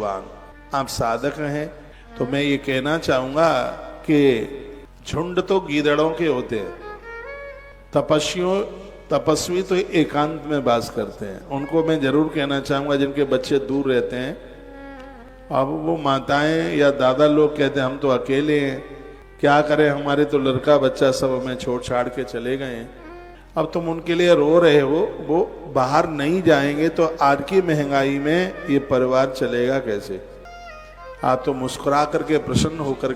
भगवान। आप साधक हैं तो मैं ये कहना चाहूंगा कि झुंड तो गीदड़ों के होते हैं, तपस्वी तो एकांत में वास करते हैं। उनको मैं जरूर कहना चाहूंगा जिनके बच्चे दूर रहते हैं, अब वो माताएं या दादा लोग कहते हैं हम तो अकेले हैं, क्या करें, हमारे तो लड़का बच्चा सब हमें छोड़ छाड़ के चले गए हैं। अब तुम उनके लिए रो रहे हो, वो बाहर नहीं जाएंगे तो आज की महंगाई में ये परिवार चलेगा कैसे। आप तो मुस्कुरा करके प्रसन्न होकर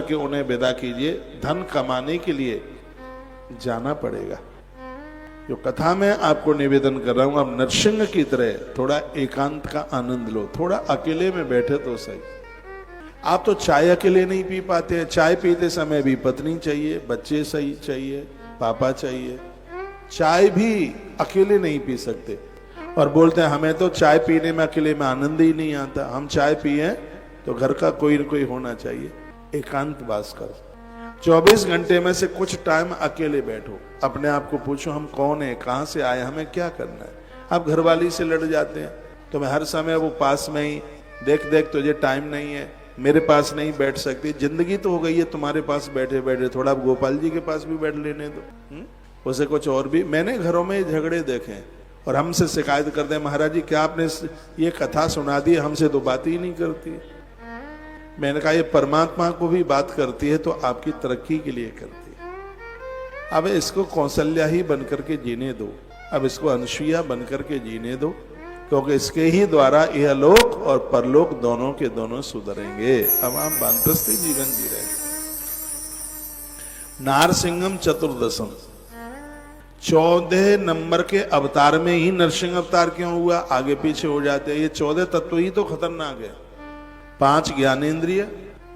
के उन्हें विदा कीजिए। धन कमाने के लिए जाना पड़ेगा। जो कथा में आपको निवेदन कर रहा हूं, आप नरसिंह की तरह थोड़ा एकांत का आनंद लो, थोड़ा अकेले में बैठे तो सही। आप तो चाय अकेले नहीं पी पाते हैं, चाय पीते समय भी पत्नी चाहिए, बच्चे सही चाहिए, पापा चाहिए, चाय भी अकेले नहीं पी सकते। और बोलते हैं हमें तो चाय पीने में अकेले में आनंद ही नहीं आता, हम चाय पिए तो घर का कोई न कोई होना चाहिए। एकांत वास करो, 24 घंटे में से कुछ टाइम अकेले बैठो, अपने आप को पूछो हम कौन है, कहां से आए, हमें क्या करना है। आप घरवाली से लड़ जाते हैं तो मैं हर समय वो पास में ही, देख तुझे टाइम नहीं है, मेरे पास नहीं बैठ सकती। जिंदगी तो हो गई है तुम्हारे पास बैठे बैठे, थोड़ा गोपाल जी के पास भी बैठ लेने दो। उसे कुछ और भी, मैंने घरों में झगड़े देखे हैं और हमसे शिकायत करते हैं महाराज जी क्या आपने ये कथा सुना दी, हमसे तो बात ही नहीं करती। मैंने कहा ये परमात्मा को भी बात करती है तो आपकी तरक्की के लिए करती है। अब इसको कौशल्या ही बनकर के जीने दो, अब इसको अनुसुईया बनकर के जीने दो, क्योंकि इसके ही द्वारा यह लोक और परलोक दोनों के दोनों सुधरेंगे। अब आप वानप्रस्थी जीवन जी रहे हैं। नारसिंहम चतुर्दशम, 14 नंबर के अवतार में ही नरसिंह अवतार क्यों हुआ, आगे पीछे हो जाते हैं। ये 14 तत्व ही तो खतरनाक है। 5 ज्ञानेंद्रिय,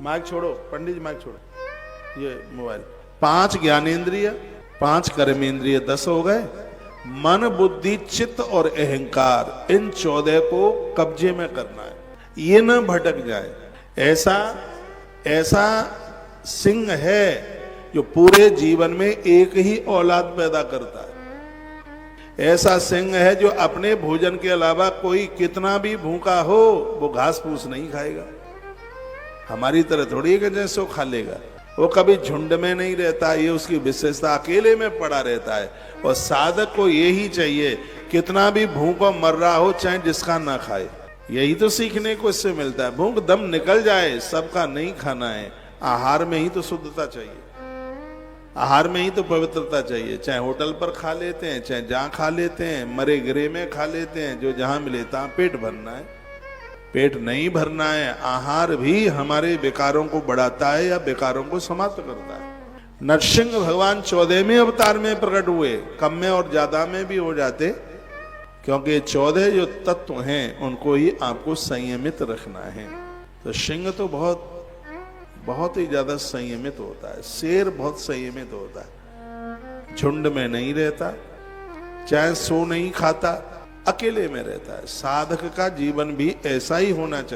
माइक छोड़ो पंडित जी, माइक छोड़ो ये मोबाइल। 5 ज्ञानेंद्रिय, 5 कर्मेंद्रिय, 10 हो गए। मन बुद्धि चित्त और अहंकार, इन 14 को कब्जे में करना है, ये न भटक जाए। ऐसा सिंह है जो पूरे जीवन में एक ही औलाद पैदा करता है। ऐसा सिंह है जो अपने भोजन के अलावा कोई कितना भी भूखा हो वो घास फूस नहीं खाएगा। हमारी तरह थोड़ी है जैसे वो खा लेगा, वो कभी झुंड में नहीं रहता, ये उसकी विशेषता, अकेले में पड़ा रहता है। और साधक को यही चाहिए, कितना भी भूखा मर रहा हो चाहे जिसका ना खाए, यही तो सीखने को इससे मिलता है। भूख दम निकल जाए, सबका नहीं खाना है। आहार में ही तो शुद्धता चाहिए, आहार में ही तो पवित्रता चाहिए। चाहे होटल पर खा लेते हैं, चाहे जहां खा लेते हैं, मरे गिरे में खा लेते हैं, जो जहां मिले तहां पेट भरना है। पेट नहीं भरना है। आहार भी हमारे विकारों को बढ़ाता है या विकारों को समाप्त करता है। नरसिंह भगवान 14वें अवतार में प्रकट हुए, कम में और ज्यादा में भी हो जाते, क्योंकि 14 जो तत्व हैं उनको ही आपको संयमित रखना है। तो सिंह तो बहुत ही ज्यादा संयमित होता है, शेर बहुत संयमित होता है, झुंड में नहीं रहता, चाहे सो नहीं खाता, अकेले में रहता है। साधक का जीवन भी ऐसा ही होना चाहिए।